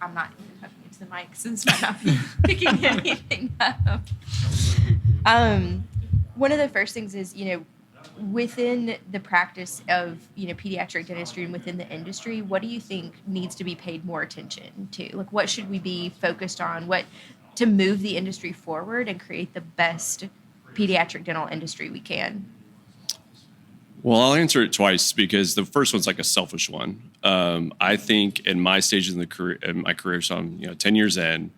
I'm not even talking into the mic since I'm not picking anything up. One of the first things is, within the practice of, pediatric dentistry and within the industry, what do you think needs to be paid more attention to? Like, what should we be focused on? What to move the industry forward and create the best pediatric dental industry we can? Well, I'll answer it twice because the first one's like a selfish one. I think in my stages in my career, so I'm 10 years in.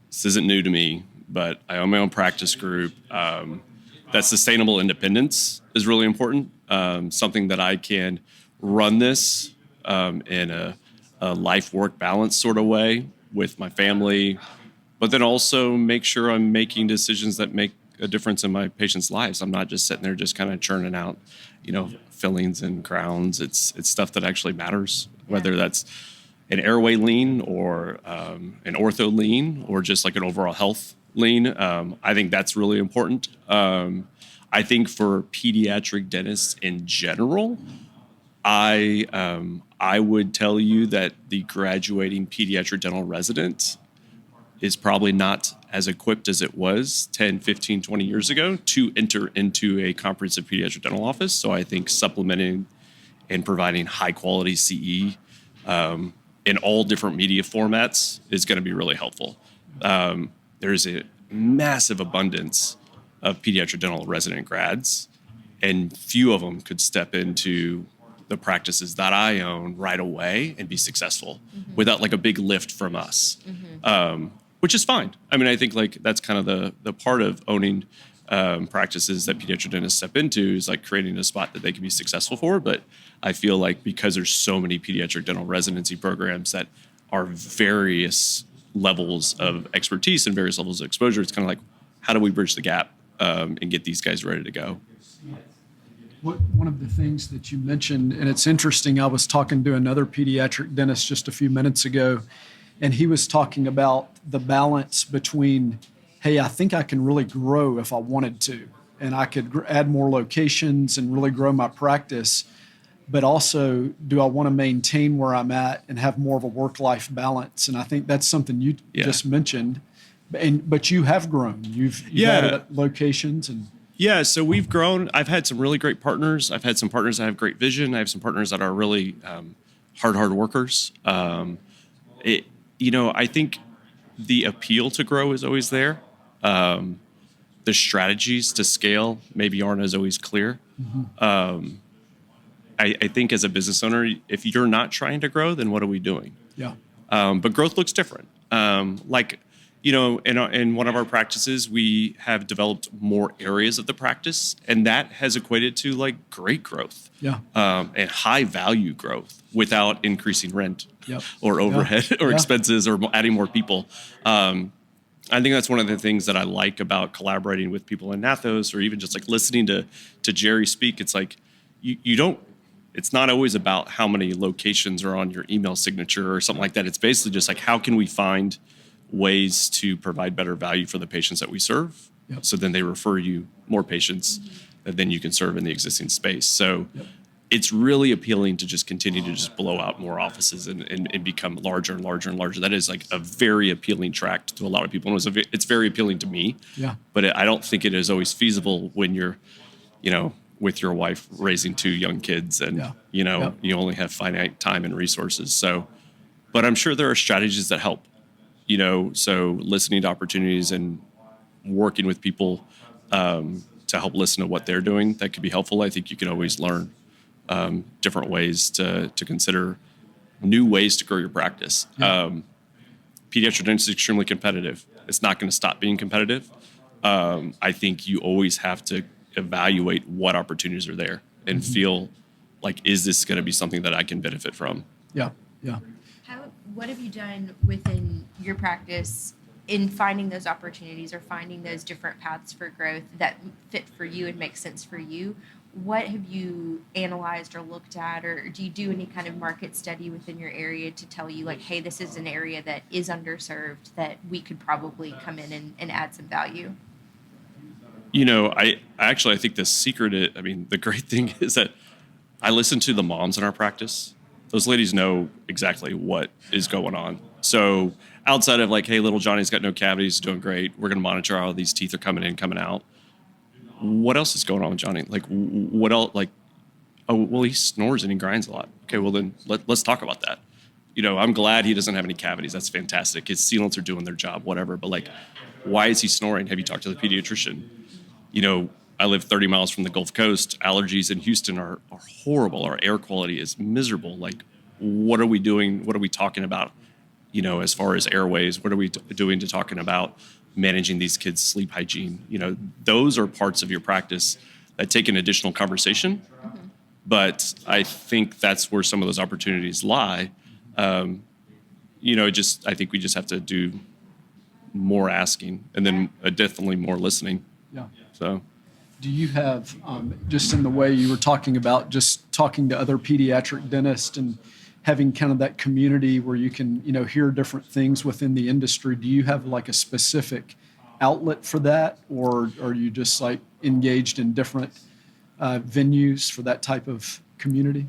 This isn't new to me, but I own my own practice group. That sustainable independence is really important. Something that I can run this in a life-work balance sort of way with my family, but then also make sure I'm making decisions that make a difference in my patients' lives. I'm not just sitting there just kind of churning out, fillings and crowns. It's stuff that actually matters, whether that's an airway lean or an ortho lean or just like an overall health lean. I think that's really important. I think for pediatric dentists in general, I would tell you that the graduating pediatric dental resident is probably not as equipped as it was 10, 15, 20 years ago to enter into a comprehensive pediatric dental office. So I think supplementing and providing high quality CE in all different media formats is going to be really helpful. There's a massive abundance of pediatric dental resident grads, and few of them could step into the practices that I own right away and be successful without like a big lift from us, which is fine. I mean, I think like that's kind of the part of owning practices that pediatric dentists step into is like creating a spot that they can be successful for. But I feel like because there's so many pediatric dental residency programs that are various levels of expertise and various levels of exposure, it's kind of like, how do we bridge the gap and get these guys ready to go? One of the things that you mentioned, and it's interesting, I was talking to another pediatric dentist just a few minutes ago, and he was talking about the balance between, hey, I think I can really grow if I wanted to, and I could add more locations and really grow my practice, but also, do I want to maintain where I'm at and have more of a work-life balance? And I think that's something you just mentioned. But you have grown. You've added locations and. Yeah, so we've grown. I've had some really great partners. I've had some partners that have great vision. I have some partners that are really hard workers. I think the appeal to grow is always there. The strategies to scale maybe aren't as always clear. I think as a business owner, if you're not trying to grow, then what are we doing? Yeah. But growth looks different. In one of our practices, we have developed more areas of the practice, and that has equated to like great growth, and high value growth without increasing rent or overhead or expenses or adding more people. I think that's one of the things that I like about collaborating with people in Nathos, or even just like listening to Jerry speak. It's like you don't. It's not always about how many locations are on your email signature or something like that. It's basically just like, how can we find ways to provide better value for the patients that we serve, so then they refer you more patients that then you can serve in the existing space. So it's really appealing to just continue to just blow out more offices and become larger and larger and larger. That is like a very appealing track to a lot of people. And it's very appealing to me, but I don't think it is always feasible when you're, with your wife raising two young kids and, you only have finite time and resources. So, but I'm sure there are strategies that help. So listening to opportunities and working with people to help listen to what they're doing, that could be helpful. I think you can always learn different ways to consider new ways to grow your practice. Pediatric dentistry is extremely competitive. It's not going to stop being competitive. I think you always have to evaluate what opportunities are there and feel like, is this going to be something that I can benefit from? Yeah. What have you done within your practice in finding those opportunities or finding those different paths for growth that fit for you and make sense for you? What have you analyzed or looked at, or do you do any kind of market study within your area to tell you like, hey, this is an area that is underserved that we could probably come in and add some value? I think the great thing is that I listen to the moms in our practice. Those ladies know exactly what is going on. So outside of like, hey, little Johnny's got no cavities, doing great. We're going to monitor how these teeth are coming in, coming out. What else is going on with Johnny? Like, what else? Like, oh, well, he snores and he grinds a lot. Okay, well then let's talk about that. I'm glad he doesn't have any cavities. That's fantastic. His sealants are doing their job, whatever. But like, why is he snoring? Have you talked to the pediatrician? I live 30 miles from the Gulf Coast. Allergies in Houston are horrible. Our air quality is miserable. Like, what are we doing? What are we talking about? As far as airways, what are we doing to talking about managing these kids' sleep hygiene? Those are parts of your practice that take an additional conversation. Mm-hmm. But I think that's where some of those opportunities lie. I think we just have to do more asking and then definitely more listening. Yeah. So. Do you have, just in the way you were talking about, just talking to other pediatric dentists and having kind of that community where you can, hear different things within the industry, do you have like a specific outlet for that, or are you just like engaged in different venues for that type of community?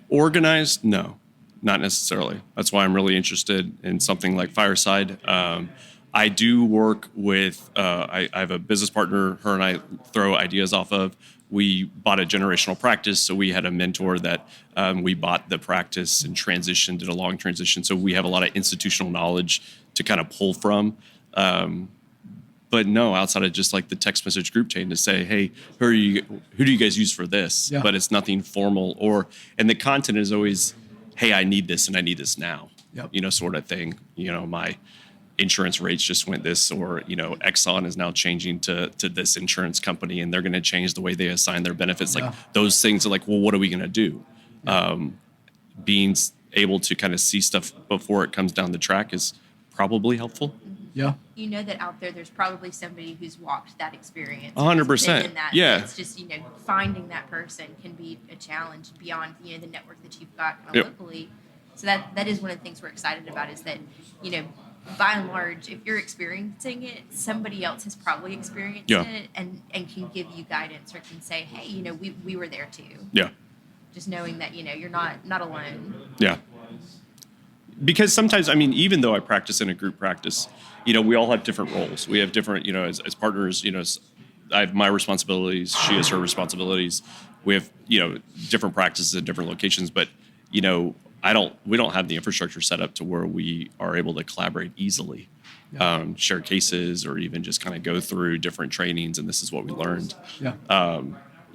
Organized? No, not necessarily. That's why I'm really interested in something like Fireside. I do work with, I have a business partner, her and I throw ideas off of. We bought a generational practice, so we had a mentor that we bought the practice and transitioned, did a long transition. So we have a lot of institutional knowledge to kind of pull from. But no, outside of just like the text message group chain to say, hey, who do you guys use for this? Yeah. But it's nothing formal, and the content is always, hey, I need this and I need this now. Yep. Sort of thing. My insurance rates just went this, or Exxon is now changing to this insurance company, and they're going to change the way they assign their benefits. Like those things are like, well, what are we going to do? Being able to kind of see stuff before it comes down the track is probably helpful. Yeah. That out there's probably somebody who's walked that experience. 100%. Yeah. It's just, finding that person can be a challenge beyond, the network that you've got kind of locally. So that is one of the things we're excited about, is that, by and large, if you're experiencing it, somebody else has probably experienced it and can give you guidance, or can say, hey, we were there too. Yeah. Just knowing that, you're not alone. Yeah. Because sometimes, even though I practice in a group practice, we all have different roles. We have different, as partners, I have my responsibilities, she has her responsibilities. We have, different practices at different locations, but, we don't have the infrastructure set up to where we are able to collaborate easily, share cases, or even just kind of go through different trainings. And this is what we learned. Yeah.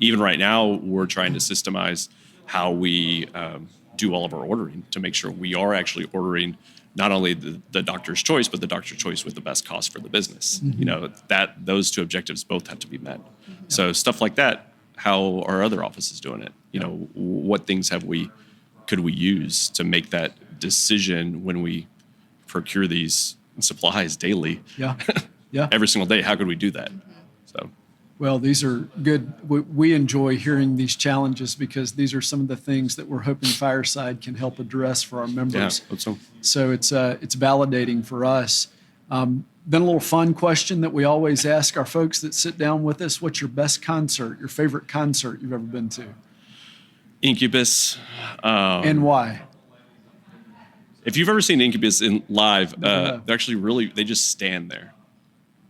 Even right now, we're trying to systemize how we do all of our ordering to make sure we are actually ordering not only the doctor's choice, but the doctor's choice with the best cost for the business. Mm-hmm. That those two objectives both have to be met. Mm-hmm. So stuff like that, how are other offices doing it? What things could we use to make that decision when we procure these supplies daily? Yeah. Yeah. Every single day, how could we do that? So. Well, these are good. We enjoy hearing these challenges, because these are some of the things that we're hoping Fireside can help address for our members. Yeah, hope so. So it's validating for us. Then a little fun question that we always ask our folks that sit down with us: what's your best concert, your favorite concert you've ever been to? Incubus. And why? If you've ever seen Incubus in live, they're actually they just stand there.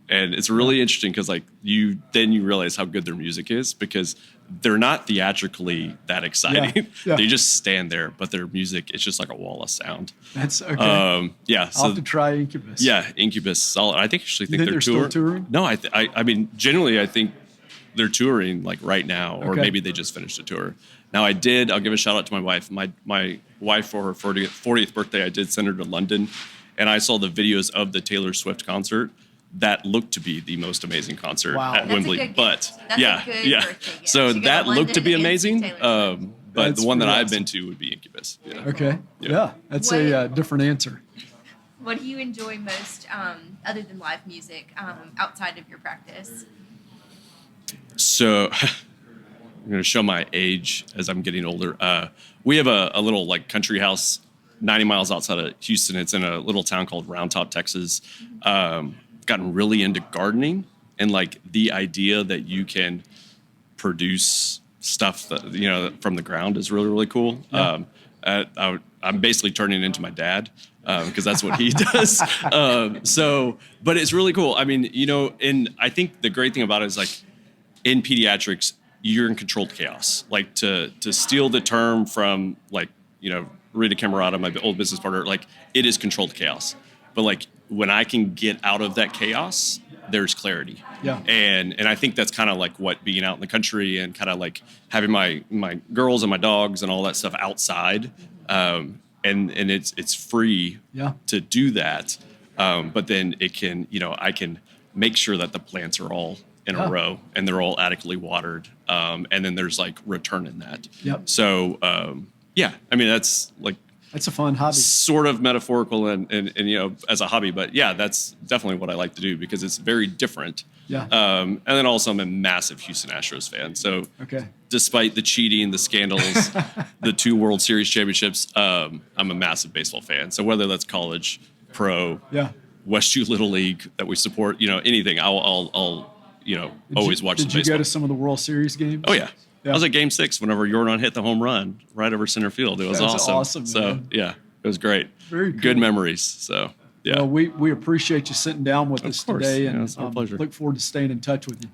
And it's really interesting, because you realize how good their music is, because they're not theatrically that exciting. Yeah. Yeah. They just stand there, but their music, it's just like a wall of sound. That's okay. Yeah. So, I'll have to try Incubus. Yeah, Incubus, solid. I think they're still touring? No, generally I think they're touring like right now, or maybe they just finished a tour. Now I'll give a shout out to my wife. My wife, for her 40th birthday, I did send her to London, and I saw the videos of the Taylor Swift concert. That looked to be the most amazing concert at Wembley. But yeah. So that looked to be amazing. But the one that I've been to would be Incubus. Yeah. Okay. Yeah. That's a different answer. What do you enjoy most, other than live music, outside of your practice? So I'm going to show my age as I'm getting older. We have a little country house 90 miles outside of Houston. It's in a little town called Round Top, Texas. Gotten really into gardening, and the idea that you can produce stuff that from the ground is really, really cool. Yeah. I'm basically turning into my dad because that's what he does. But it's really cool. I mean, and I think the great thing about it is like in pediatrics, you're in controlled chaos. Like to steal the term from like, Rita Camerata, my old business partner, like it is controlled chaos. But like when I can get out of that chaos, there's clarity. Yeah. And I think that's kind of like what being out in the country and kind of like having my girls and my dogs and all that stuff outside. And it's free to do that. But then it can, I can make sure that the plants are all in a row and they're all adequately watered. And then there's like return in that. Yep. So, I mean, that's like, that's a fun hobby. Sort of metaphorical and as a hobby, but yeah, that's definitely what I like to do because it's very different. Yeah. And then also I'm a massive Houston Astros fan. So despite the cheating, the scandals, the 2 World Series championships, I'm a massive baseball fan. So whether that's college, pro, Westview Little League that we support, anything, I'll always watch the baseball. Did you go to some of the World Series games? Oh yeah. I was at Game 6 whenever Jordan hit the home run right over center field. It was awesome. So yeah, it was great. Very cool. Good memories. So yeah. Well, we appreciate you sitting down with us course. today, Yeah, and it's my pleasure. look forward to staying in touch with you.